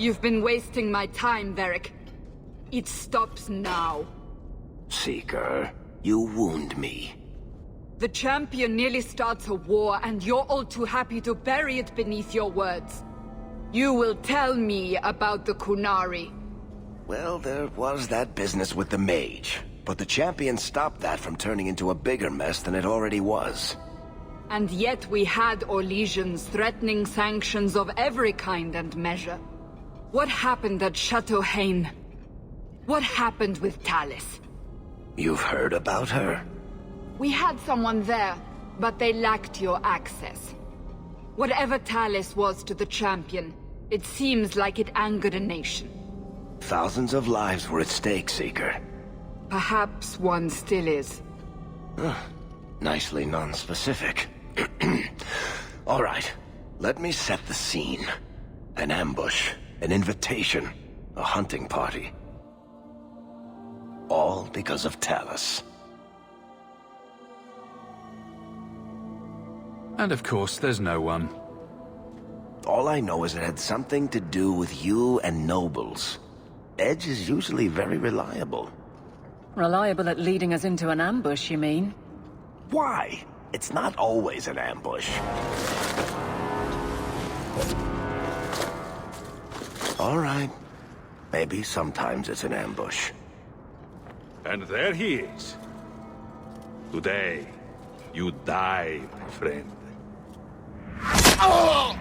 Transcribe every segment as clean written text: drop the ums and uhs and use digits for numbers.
You've been wasting my time, Varric. It stops now. Seeker, you wound me. The champion nearly starts a war, and you're all too happy to bury it beneath your words. You will tell me about the Qunari. Well, there was that business with the mage, but the champion stopped that from turning into a bigger mess than it already was. And yet we had Orlesians threatening sanctions of every kind and measure. What happened at Chateau Hain? What happened with Talis? You've heard about her? We had someone there, but they lacked your access. Whatever Talis was to the champion, it seems like it angered a nation. Thousands of lives were at stake, Seeker. Perhaps one still is. Nicely non-specific. All right, let me set the scene. An ambush, an invitation, a hunting party. All because of Talis. And of course, there's no one. All I know is it had something to do with you and nobles. Edge is usually very reliable. Reliable at leading us into an ambush, you mean? Why? It's not always an ambush. All right. Maybe sometimes it's an ambush. And there he is. Today, you die, my friend. Oh!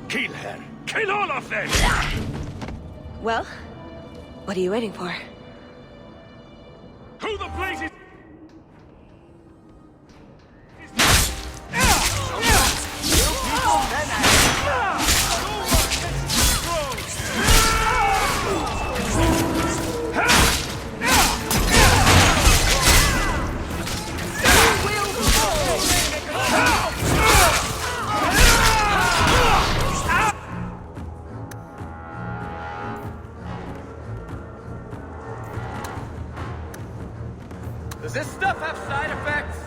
Kill her! Kill all of them! Well, what are you waiting for? Who the blazes? Does this stuff have side effects?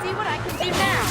See what I can do now!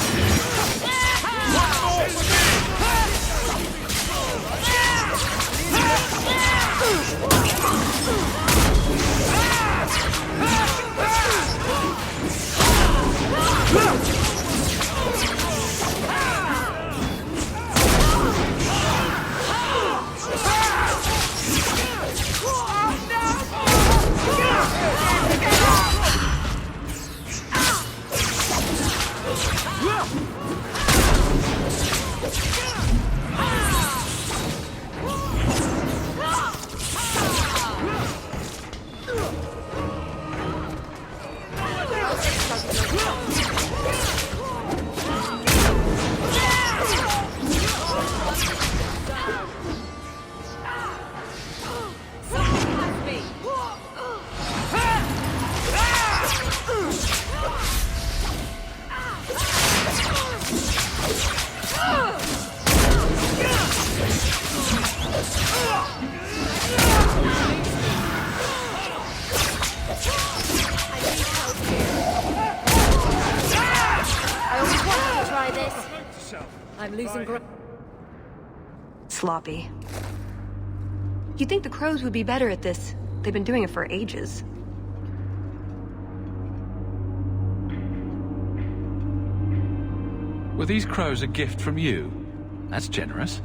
I'm losing ground. Sloppy. You'd think the crows would be better at this. They've been doing it for ages. Were these crows a gift from you? That's generous.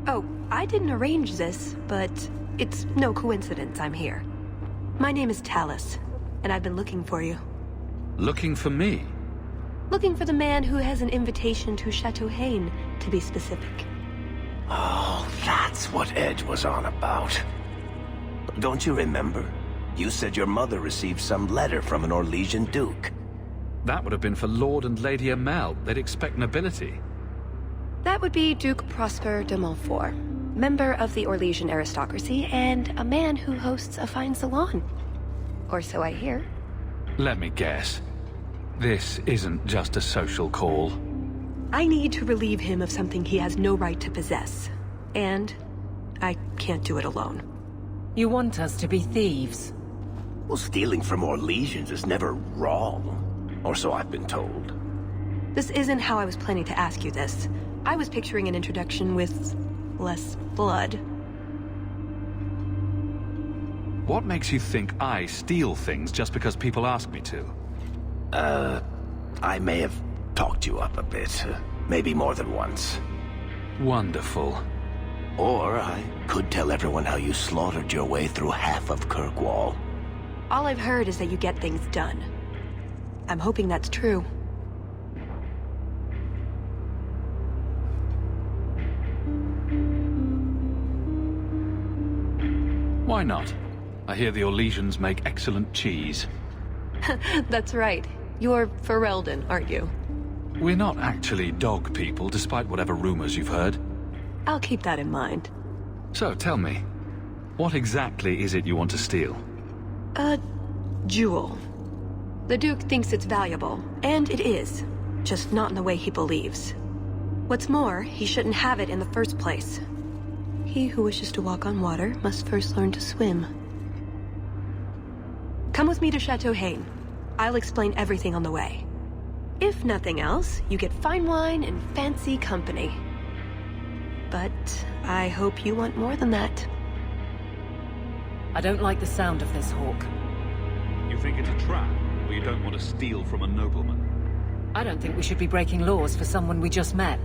Oh, I didn't arrange this, but it's no coincidence I'm here. My name is Talus, and I've been looking for you. Looking for me? Looking for the man who has an invitation to Shadowsambition, to be specific. Oh, that's what Edge was on about. Don't you remember? You said your mother received some letter from an Orlesian duke. That would have been for Lord and Lady Amel. They'd expect nobility. That would be Duke Prosper de Montfort, member of the Orlesian aristocracy, and a man who hosts a fine salon. Or so I hear. Let me guess. This isn't just a social call. I need to relieve him of something he has no right to possess. And I can't do it alone. You want us to be thieves? Well, stealing from Orlesians is never wrong. Or so I've been told. This isn't how I was planning to ask you this. I was picturing an introduction with less blood. What makes you think I steal things just because people ask me to? I may have talked you up a bit. Maybe more than once. Wonderful. Or I could tell everyone how you slaughtered your way through half of Kirkwall. All I've heard is that you get things done. I'm hoping that's true. Why not? I hear the Orlesians make excellent cheese. That's right. You're Ferelden, aren't you? We're not actually dog people, despite whatever rumors you've heard. I'll keep that in mind. So, tell me, what exactly is it you want to steal? A jewel. The Duke thinks it's valuable, and it is. Just not in the way he believes. What's more, he shouldn't have it in the first place. He who wishes to walk on water must first learn to swim. Come with me to Shadowsambition. I'll explain everything on the way. If nothing else, you get fine wine and fancy company. But I hope you want more than that. I don't like the sound of this, Hawk. You think it's a trap, or you don't want to steal from a nobleman? I don't think we should be breaking laws for someone we just met.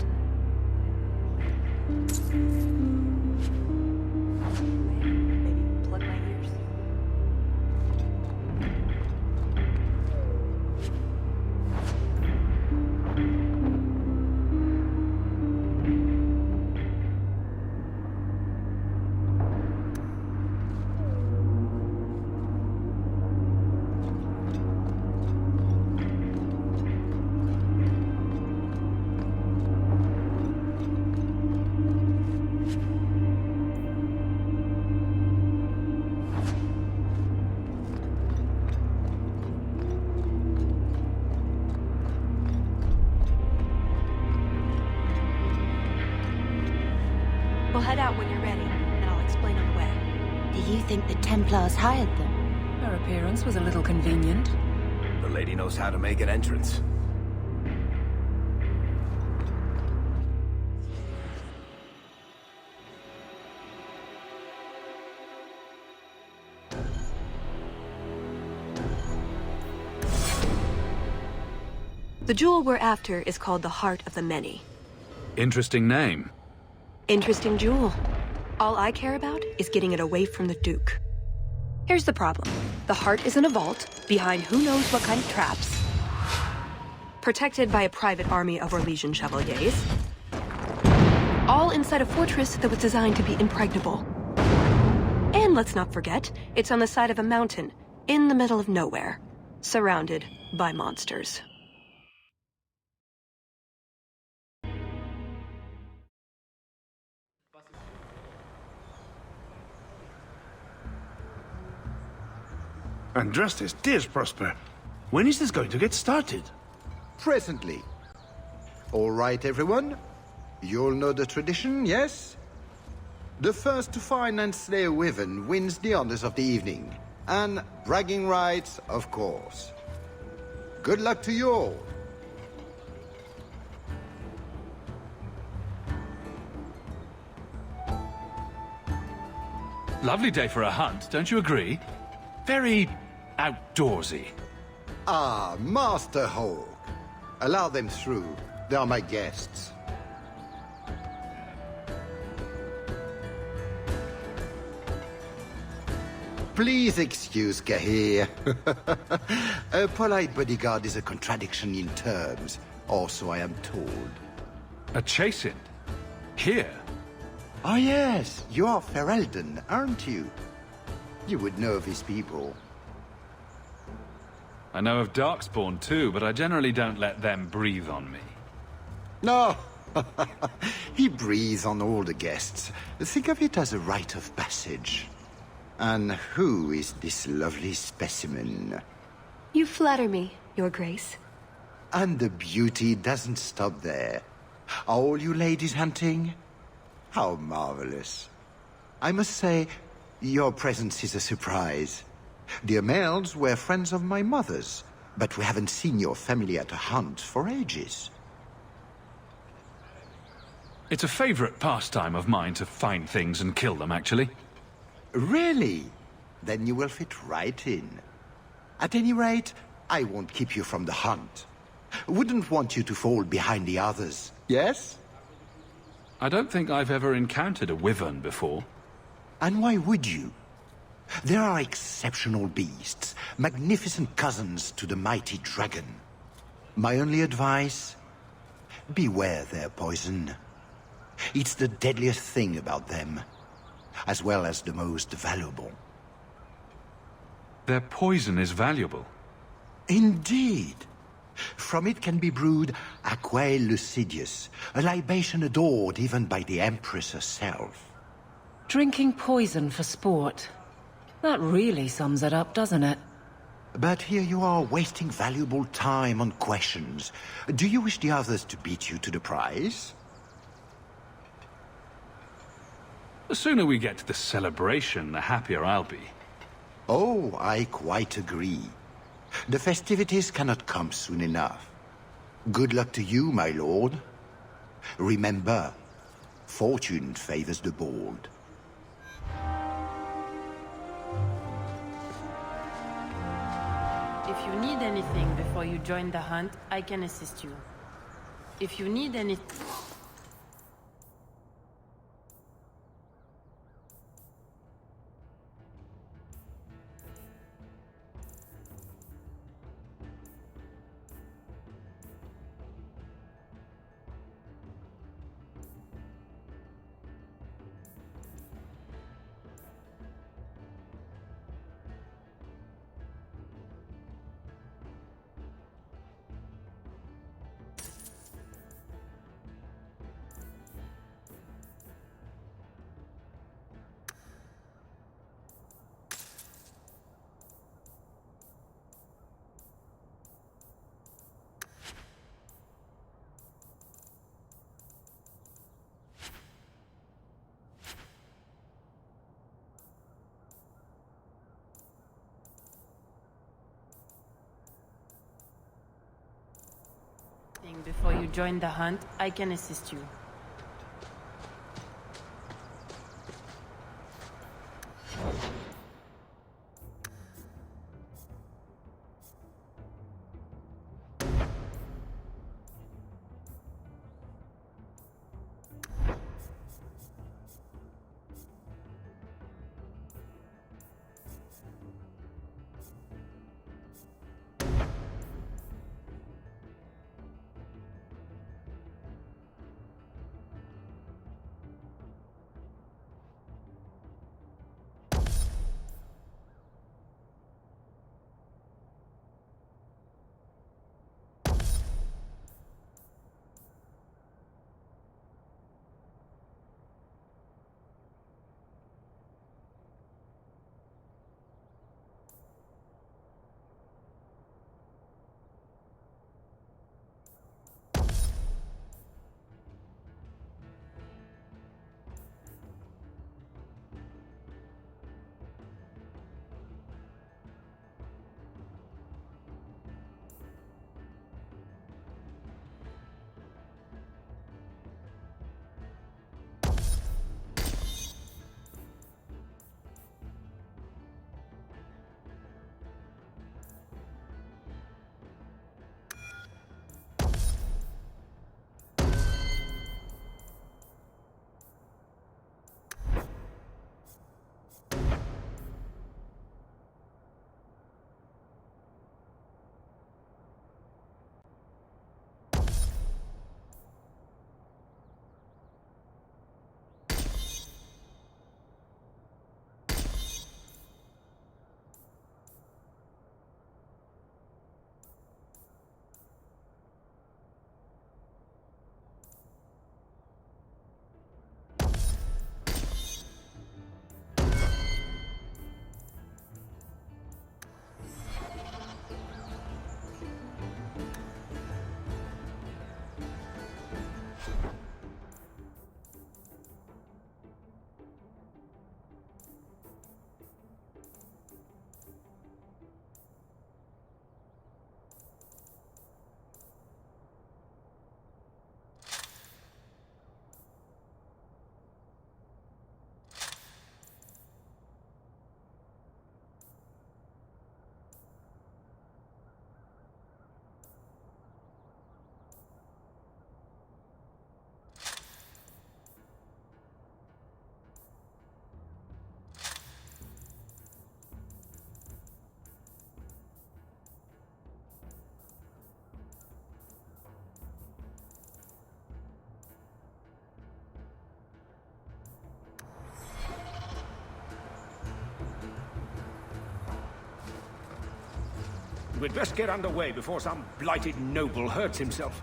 We'll head out when you're ready, and I'll explain on the way. Do you think the Templars hired them? Her appearance was a little convenient. The lady knows how to make an entrance. The jewel we're after is called the Heart of the Many. Interesting name. Interesting jewel. All I care about is getting it away from the Duke. Here's the problem. The heart is in a vault, behind who knows what kind of traps. Protected by a private army of Orlesian chevaliers. All inside a fortress that was designed to be impregnable. And let's not forget, it's on the side of a mountain, in the middle of nowhere, surrounded by monsters. And just as dears Prosper, when is this going to get started? Presently. All right, everyone? You'll know the tradition, yes? The first to find and slay a wyvern wins the honors of the evening. And bragging rights, of course. Good luck to you all. Lovely day for a hunt, don't you agree? Very outdoorsy. Ah, Master Hawk. Allow them through. They are my guests. Please excuse Kahir. A polite bodyguard is a contradiction in terms, or so I am told. A chase-in? Here? Ah yes, you are Ferelden, aren't you? You would know of his people. I know of Darkspawn too, but I generally don't let them breathe on me. No! He breathes on all the guests. Think of it as a rite of passage. And who is this lovely specimen? You flatter me, Your Grace. And the beauty doesn't stop there. Are all you ladies hunting? How marvelous. I must say, your presence is a surprise. The Amels were friends of my mother's, but we haven't seen your family at a hunt for ages. It's a favorite pastime of mine to find things and kill them, actually. Really? Then you will fit right in. At any rate, I won't keep you from the hunt. Wouldn't want you to fall behind the others, yes? I don't think I've ever encountered a wyvern before. And why would you? There are exceptional beasts, magnificent cousins to the mighty dragon. My only advice? Beware their poison. It's the deadliest thing about them, as well as the most valuable. Their poison is valuable. Indeed. From it can be brewed Aquae Lucidius, a libation adored even by the Empress herself. Drinking poison for sport. That really sums it up, doesn't it? But here you are wasting valuable time on questions. Do you wish the others to beat you to the prize? The sooner we get to the celebration, the happier I'll be. Oh, I quite agree. The festivities cannot come soon enough. Good luck to you, my lord. Remember, fortune favors the bold. If you need anything before you join the hunt, I can assist you. If you need any... Before you join the hunt, I can assist you. we'd best get underway before some blighted noble hurts himself.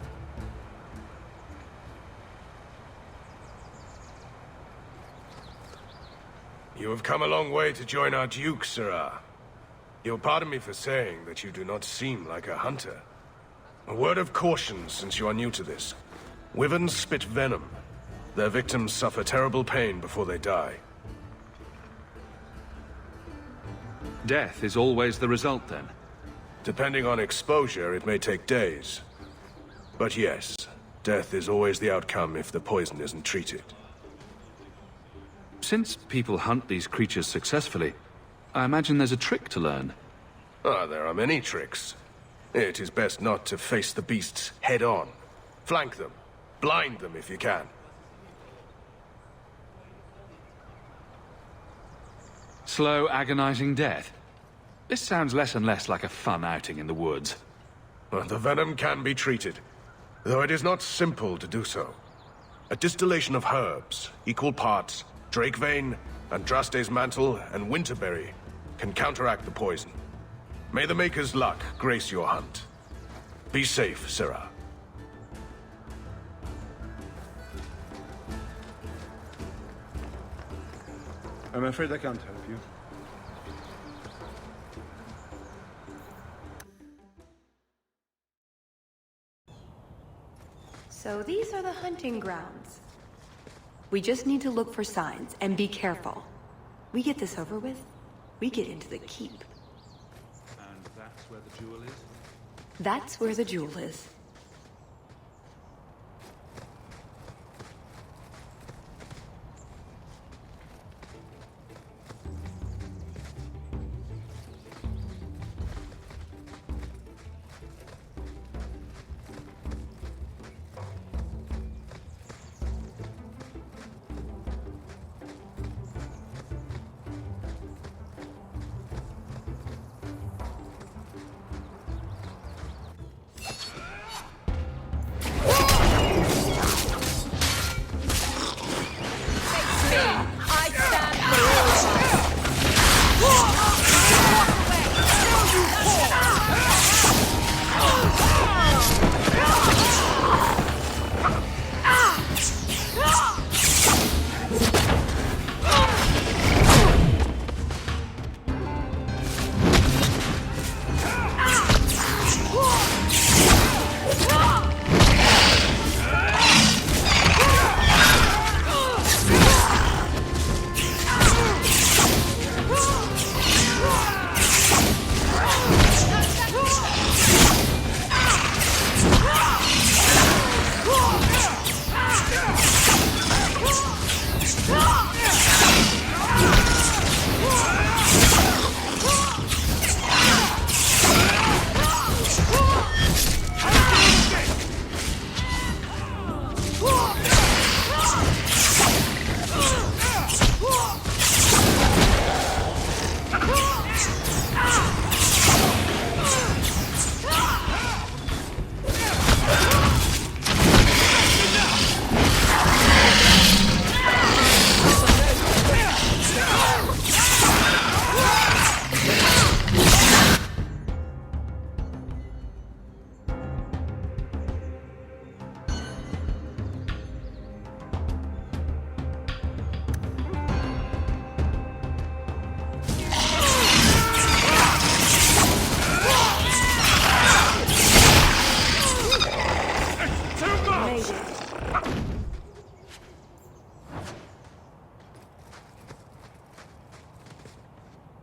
You have come a long way to join our Duke, Sirrah. You'll pardon me for saying that you do not seem like a hunter. A word of caution since you are new to this. Wyverns spit venom. Their victims suffer terrible pain before they die. Death is always the result, then? Depending on exposure, it may take days. But yes, death is always the outcome if the poison isn't treated. Since people hunt these creatures successfully, I imagine there's a trick to learn. Ah, there are many tricks. It is best not to face the beasts head-on. Flank them. Blind them if you can. Slow, agonizing death. This sounds less and less like a fun outing in the woods. Well, the venom can be treated, though it is not simple to do so. A distillation of herbs, equal parts, Drakevein, Andraste's mantle, and winterberry can counteract the poison. May the Maker's luck grace your hunt. Be safe, Sirrah. I'm afraid I can't help you. So these are the hunting grounds. We just need to look for signs and be careful. We get this over with, we get into the keep. And that's where the jewel is? That's where the jewel is.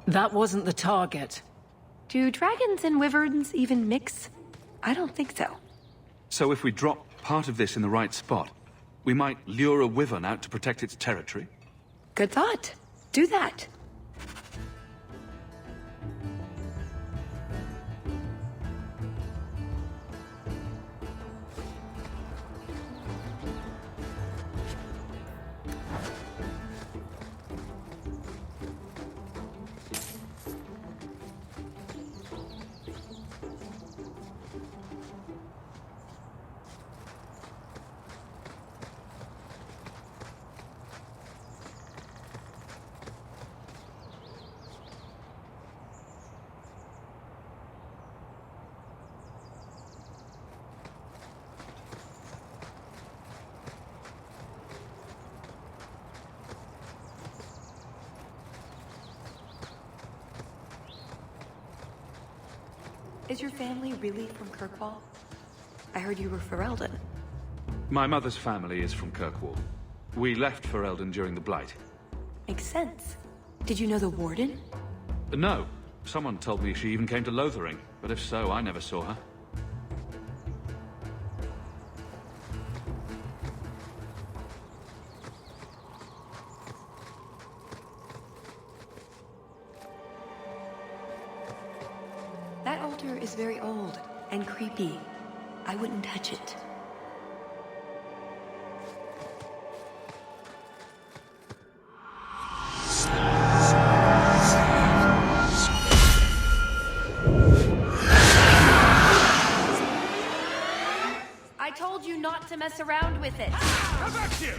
That wasn't the target. Do dragons and wyverns even mix? I don't think so. So if we drop part of this in the right spot, we might lure a wyvern out to protect its territory? Good thought. Do that. Is your family really from Kirkwall? I heard you were Ferelden. My mother's family is from Kirkwall. We left Ferelden during the Blight. Makes sense. Did you know the Warden? No. Someone told me she even came to Lothering, but if so, I never saw her. That altar is very old and creepy. I wouldn't touch it. I told you not to mess around with it. Come back here!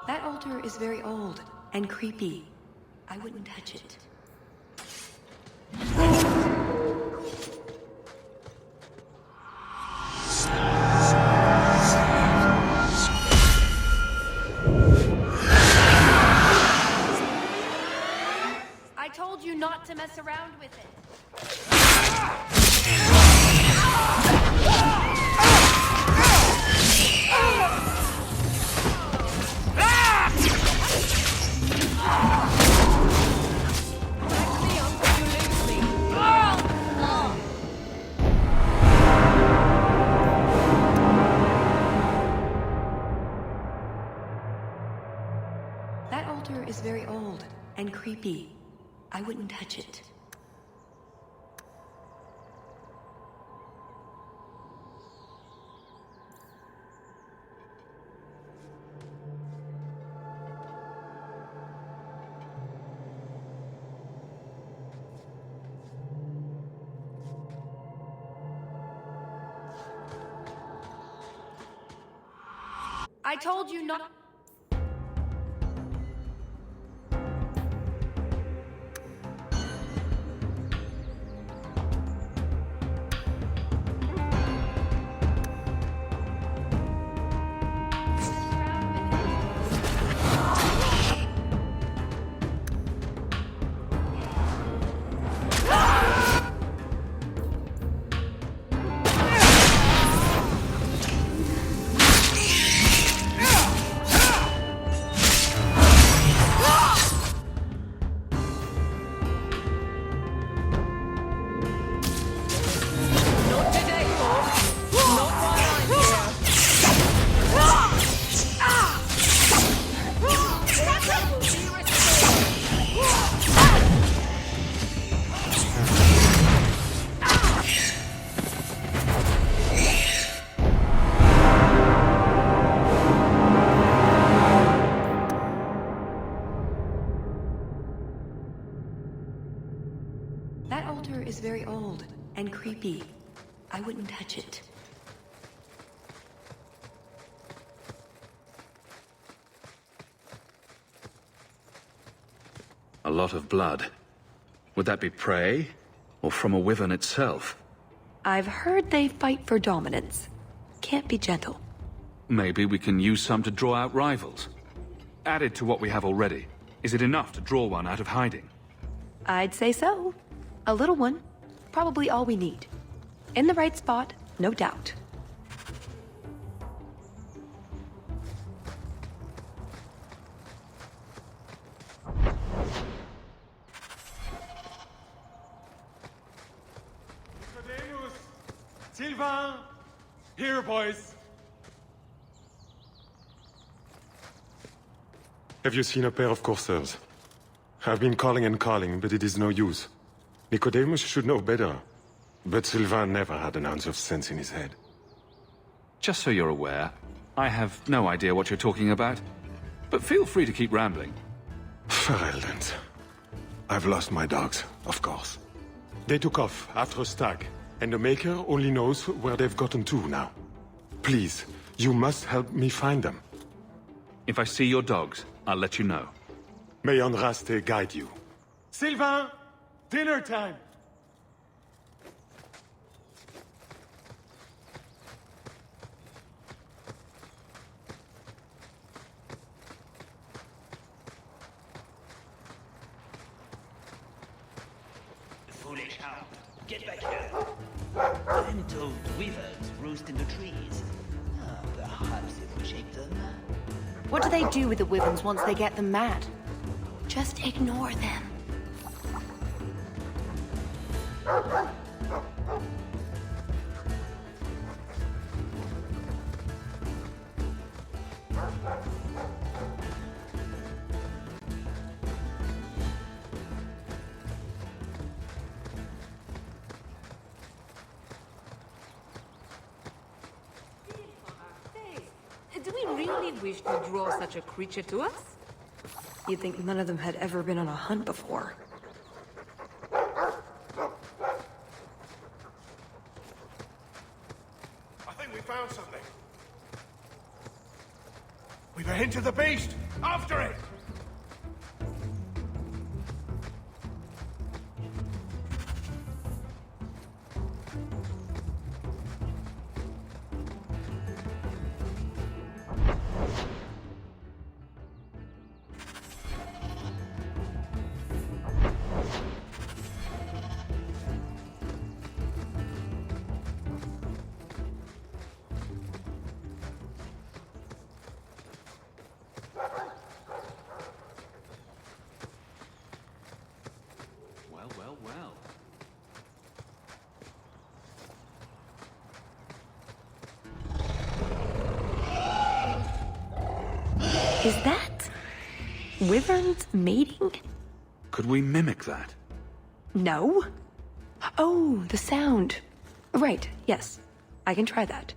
That altar is very old and creepy. I wouldn't touch it. I told you not to mess around with it. That altar is very old and creepy. I wouldn't touch it. I told you not. That altar is very old and creepy. I wouldn't touch it. A lot of blood. Would that be prey? Or from a wyvern itself? I've heard they fight for dominance. Can't be gentle. Maybe we can use some to draw out rivals. Added to what we have already, is it enough to draw one out of hiding? I'd say so. A little one. Probably all we need. In the right spot, no doubt. Sylvain! Here, boys! Have you seen a pair of coursers? I've been calling and calling, but it is no use. Nicodemus should know better. But Sylvain never had an ounce of sense in his head. Just so you're aware, I have no idea what you're talking about. But feel free to keep rambling. Ferelden. I've lost my dogs, of course. They took off after a stag, and the Maker only knows where they've gotten to now. Please, you must help me find them. If I see your dogs, I'll let you know. May Andraste guide you. Sylvain! Dinner time! Foolish hound. Get back here. I'm told wyverns roost in the trees. Perhaps it will shake them. What do they do with the wyverns once they get them mad? Just ignore them. Do we really wish to draw such a creature to us? You'd think none of them had ever been on a hunt before. I think we found something. We've a hint of the beast! After it! Well. Is that wyverns mating? Could we mimic that? No. Oh, the sound. Right, yes. I can try that.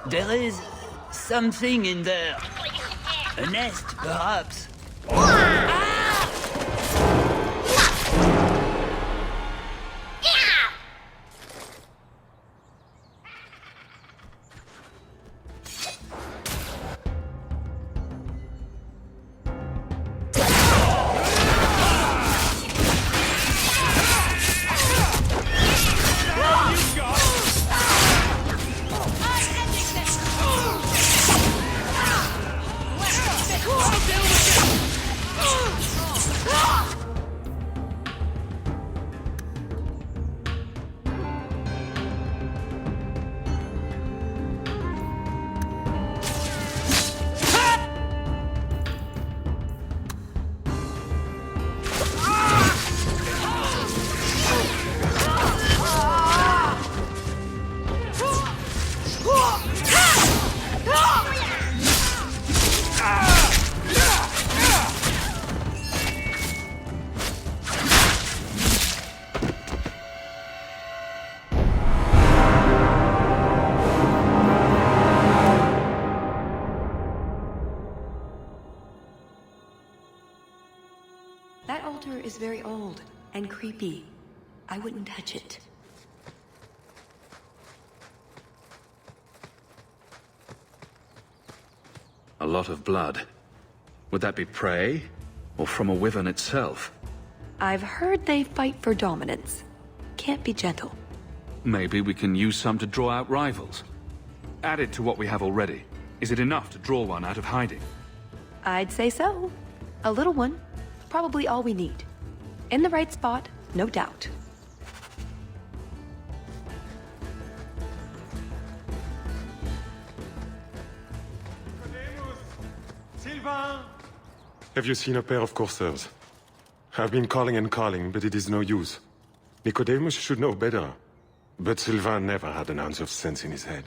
There is something in there. A nest, perhaps. I'll deal with it! That altar is very old and creepy. I wouldn't touch it. A lot of blood. Would that be prey? Or from a wyvern itself? I've heard they fight for dominance. Can't be gentle. Maybe we can use some to draw out rivals. Added to what we have already, is it enough to draw one out of hiding? I'd say so. A little one. Probably all we need. In the right spot, no doubt. Sylvain! Have you seen a pair of coursers? I've been calling and calling, but it is no use. Nicodemus should know better. But Sylvain never had an ounce of sense in his head.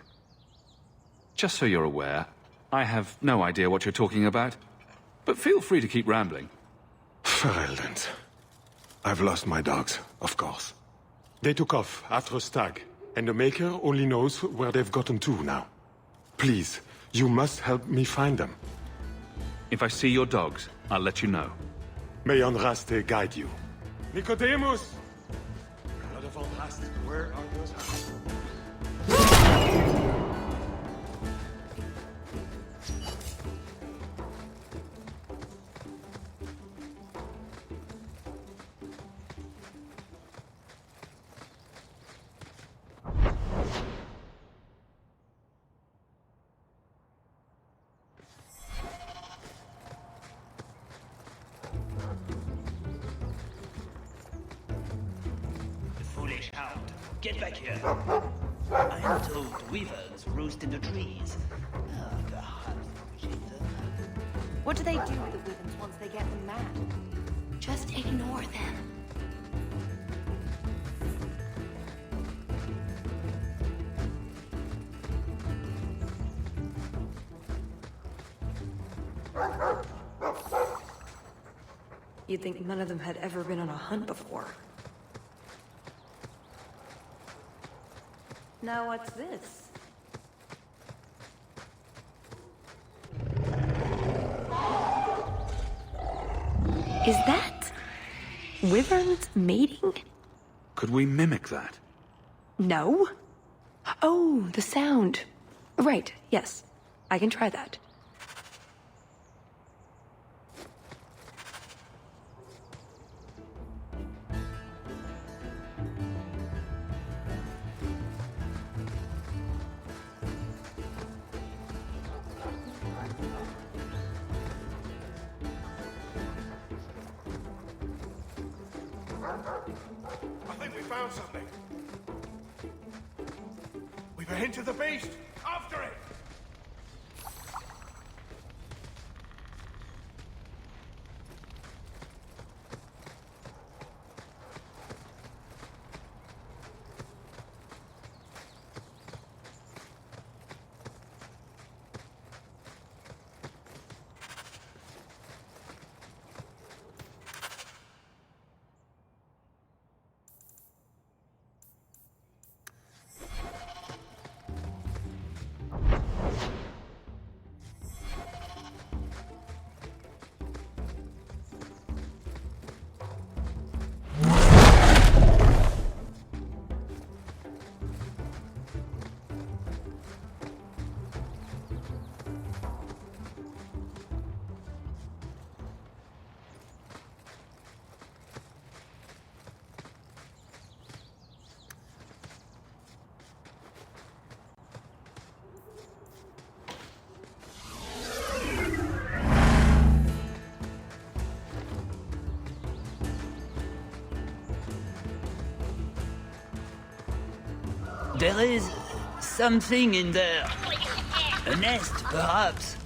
Just so you're aware, I have no idea what you're talking about. But feel free to keep rambling. Ferelden. I've lost my dogs, of course. They took off after a stag, and the Maker only knows where they've gotten to now. Please, you must help me find them. If I see your dogs, I'll let you know. May Andraste guide you. Nicodemus! Blood of Andraste, where are those eyes? Foolish hound, get back here. I am told wyverns roost in the trees. Perhaps What do they do with the wyverns once they get them mad? Just ignore them. You'd think none of them had ever been on a hunt before. Now what's this? Is that wyverns mating? Could we mimic that? No. Oh, the sound. Right, yes. I can try that. I think we found something. We've a hint of the beast. After it! There is something in there. A nest, perhaps.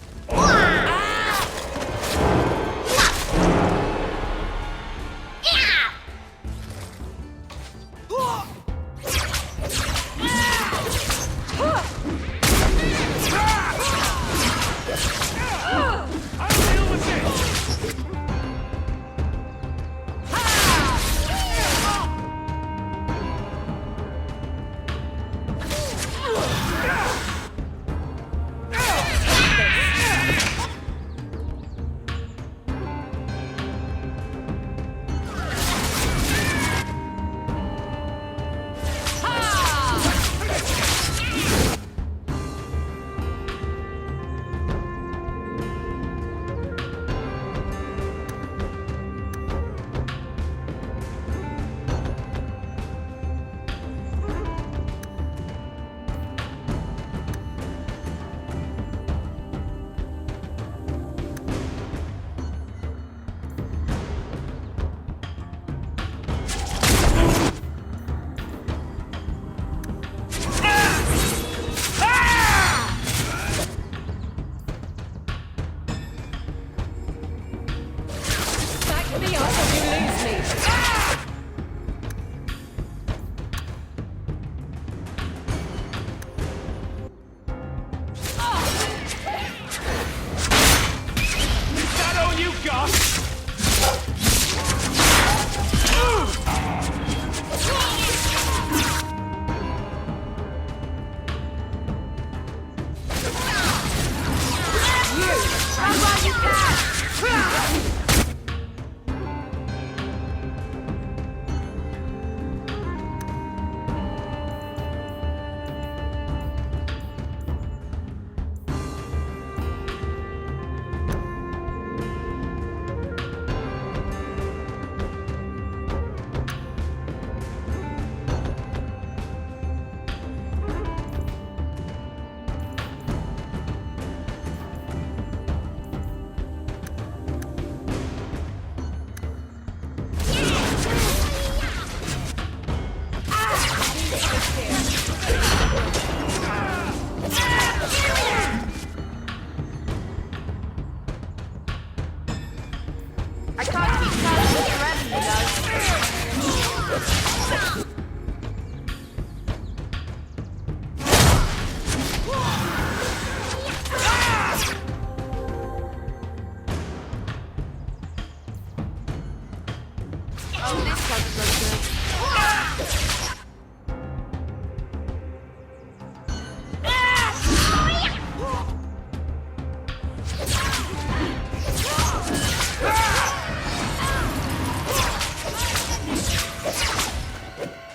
Oh, this doesn't look good.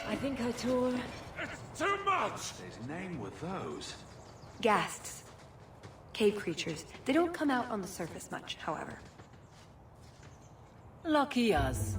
I think I tore... It's too much! His name were those. Ghasts. Cave creatures. They don't come out on the surface much, however. Lucky us.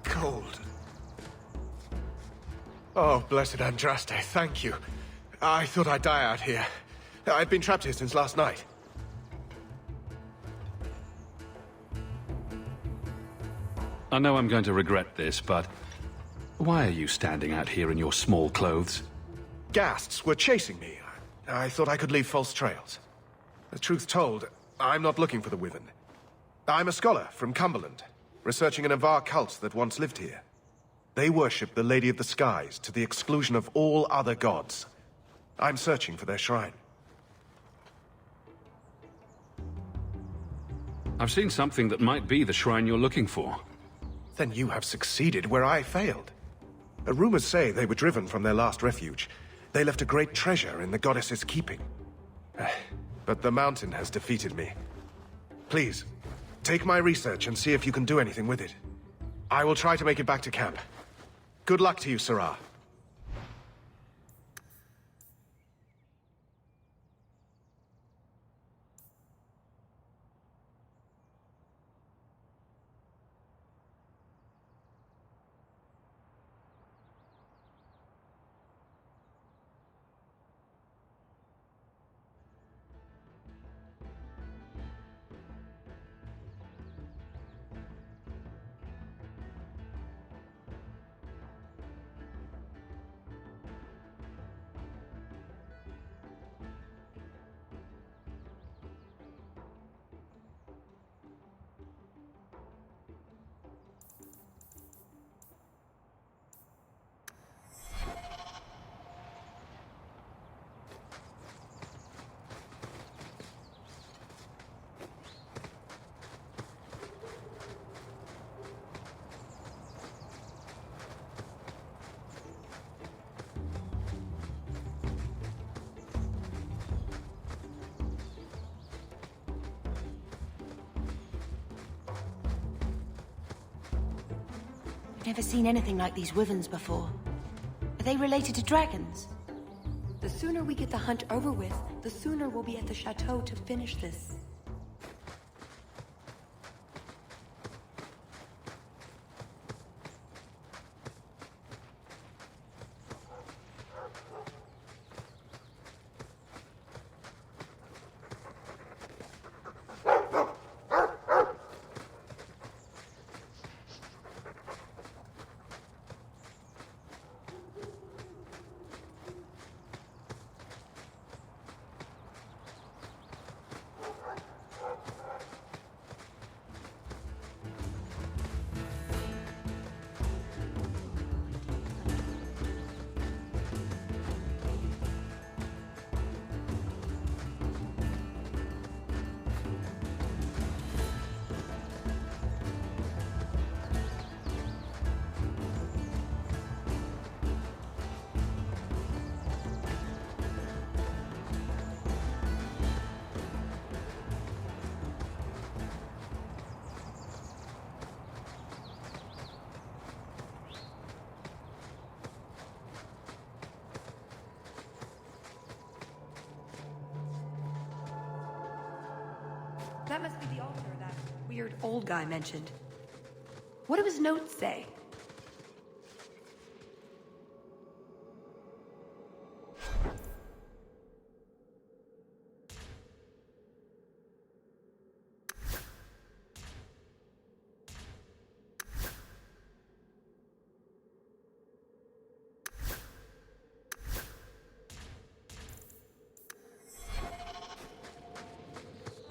Cold. Oh, blessed Andraste, thank you. I thought I'd die out here. I've been trapped here since last night. I know I'm going to regret this, but... why are you standing out here in your small clothes? Ghasts were chasing me. I thought I could leave false trails. The truth told, I'm not looking for the Wyvern. I'm a scholar from Cumberland, researching an Avar cult that once lived here. They worship the Lady of the Skies to the exclusion of all other gods. I'm searching for their shrine. I've seen something that might be the shrine you're looking for. Then you have succeeded where I failed. Rumors say they were driven from their last refuge. They left a great treasure in the goddess's keeping. But the mountain has defeated me. Please, take my research and see if you can do anything with it. I will try to make it back to camp. Good luck to you, Sarah. Never seen anything like these wyverns before. Are they related to dragons? The sooner we get the hunt over with, the sooner we'll be at the chateau to finish this. That must be the altar that weird old guy mentioned. What do his notes say?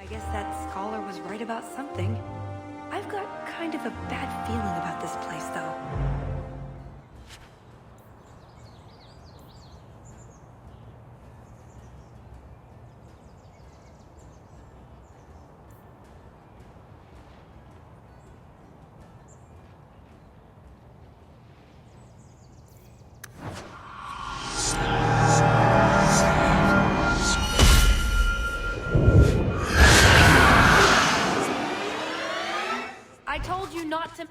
I guess that scholar was right about something. I've got kind of a bad feeling about this place, though. I told you not to...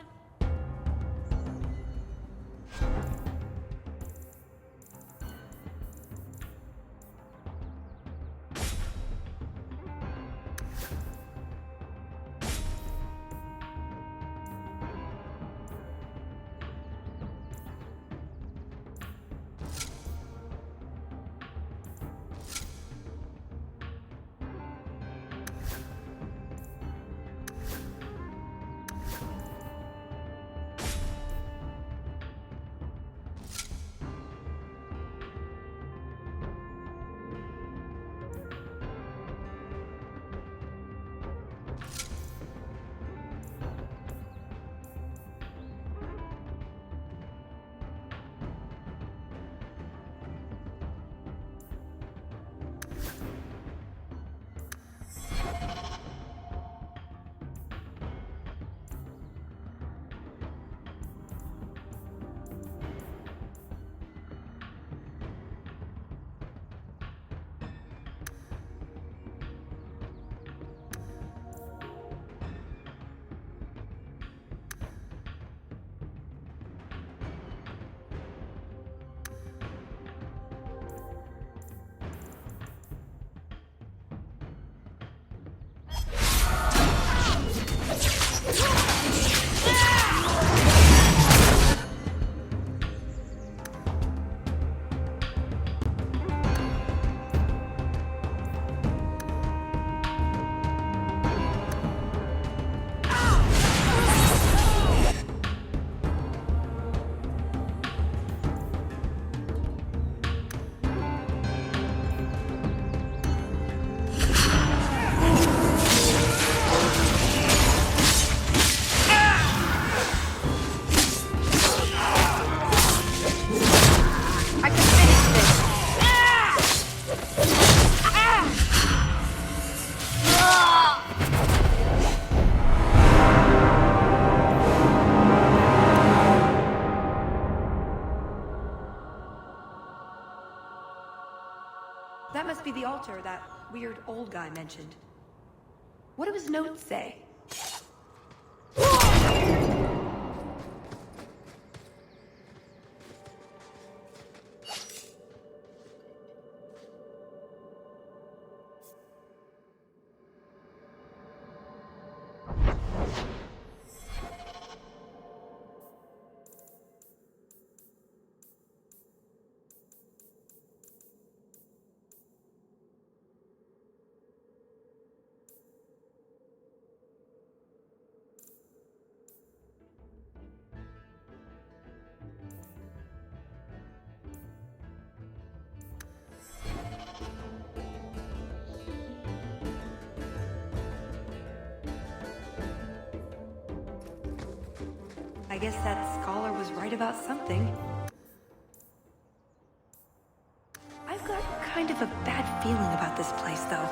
That must be the altar that weird old guy mentioned. What do his notes say? I guess that scholar was right about something. I've got kind of a bad feeling about this place, though.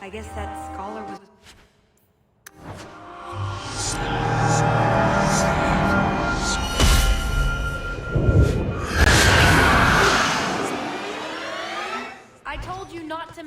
I guess that scholar was... I told you not to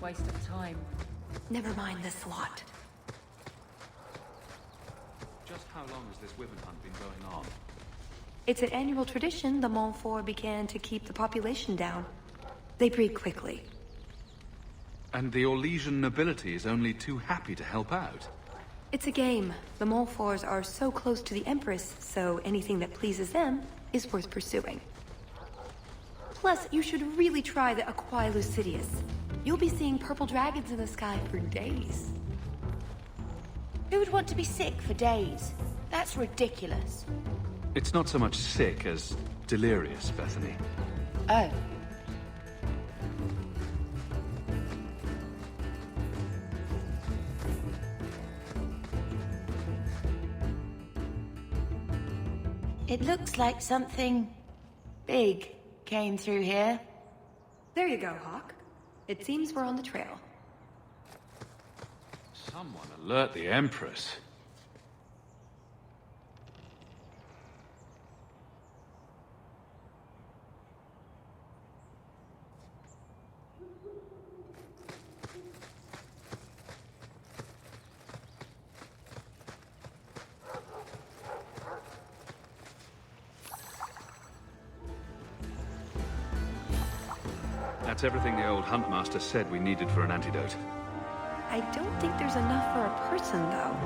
Waste of time. Never mind this lot. Just how long has this wyvern hunt been going on? It's an annual tradition the Montfort began to keep the population down. They breed quickly. And the Orlesian nobility is only too happy to help out. It's a game. The Molfors are so close to the Empress, so anything that pleases them is worth pursuing. Plus, you should really try the Aquae Lucidius. You'll be seeing purple dragons in the sky for days. Who would want to be sick for days? That's ridiculous. It's not so much sick as delirious, Bethany. Oh. It looks like something big came through here. There you go, Hawk. It seems we're on the trail. Someone alert the Empress. That's everything the old Huntmaster said we needed for an antidote. I don't think there's enough for a person, though.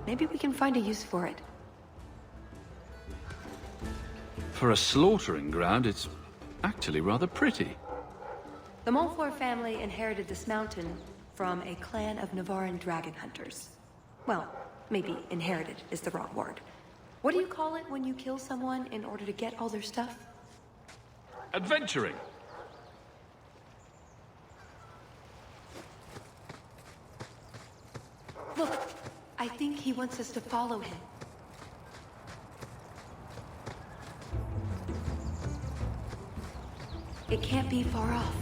Maybe we can find a use for it. For a slaughtering ground, it's actually rather pretty. The Molfor family inherited this mountain from a clan of Navaran dragon hunters. Well, maybe inherited is the wrong word. What do you call it when you kill someone in order to get all their stuff? Adventuring! Look, I think he wants us to follow him. It can't be far off.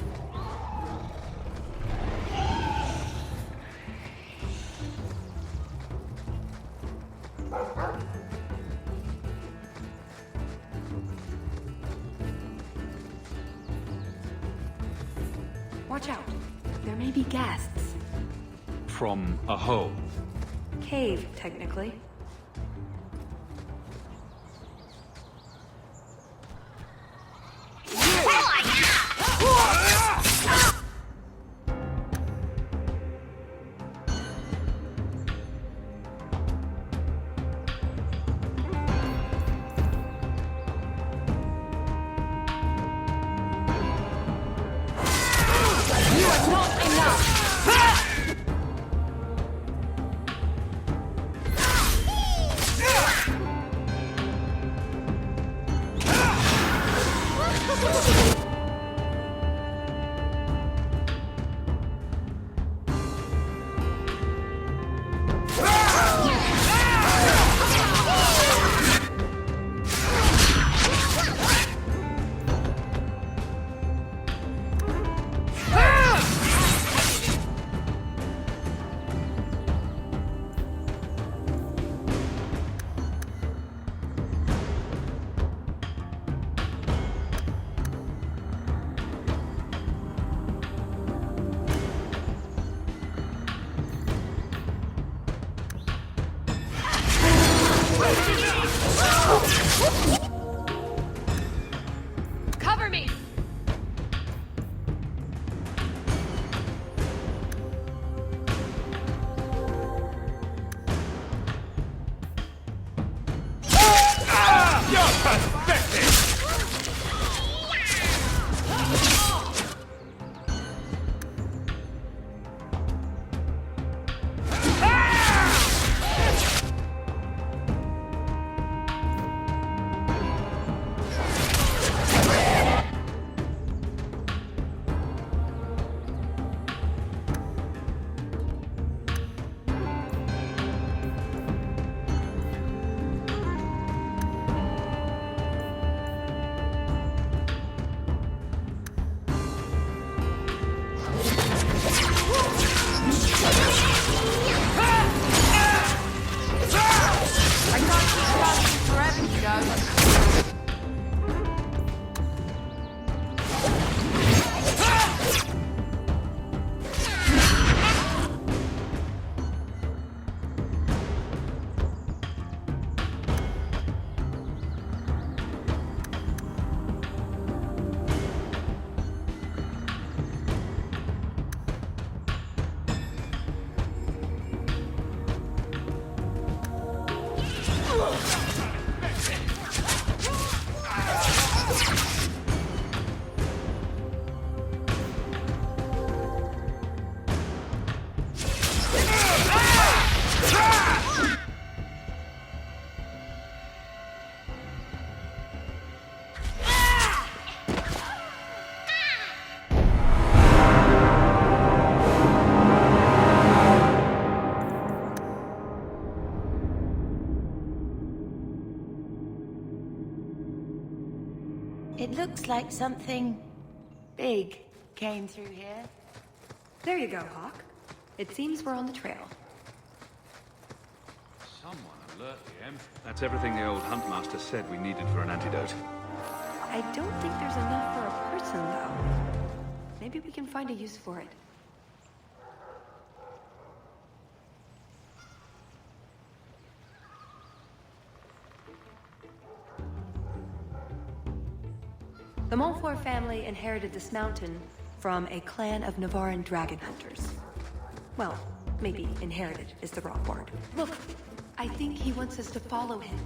Watch out. There may be ghasts. From a hole. Cave, technically. It looks like something big came through here. There you go, Hawk. It seems we're on the trail. Someone alert the Emperor. That's everything the old Huntmaster said we needed for an antidote. I don't think there's enough for a person, though. Maybe we can find a use for it. The Montfort family inherited this mountain from a clan of Navaran dragon hunters. Well, maybe inherited is the wrong word. Look, I think he wants us to follow him.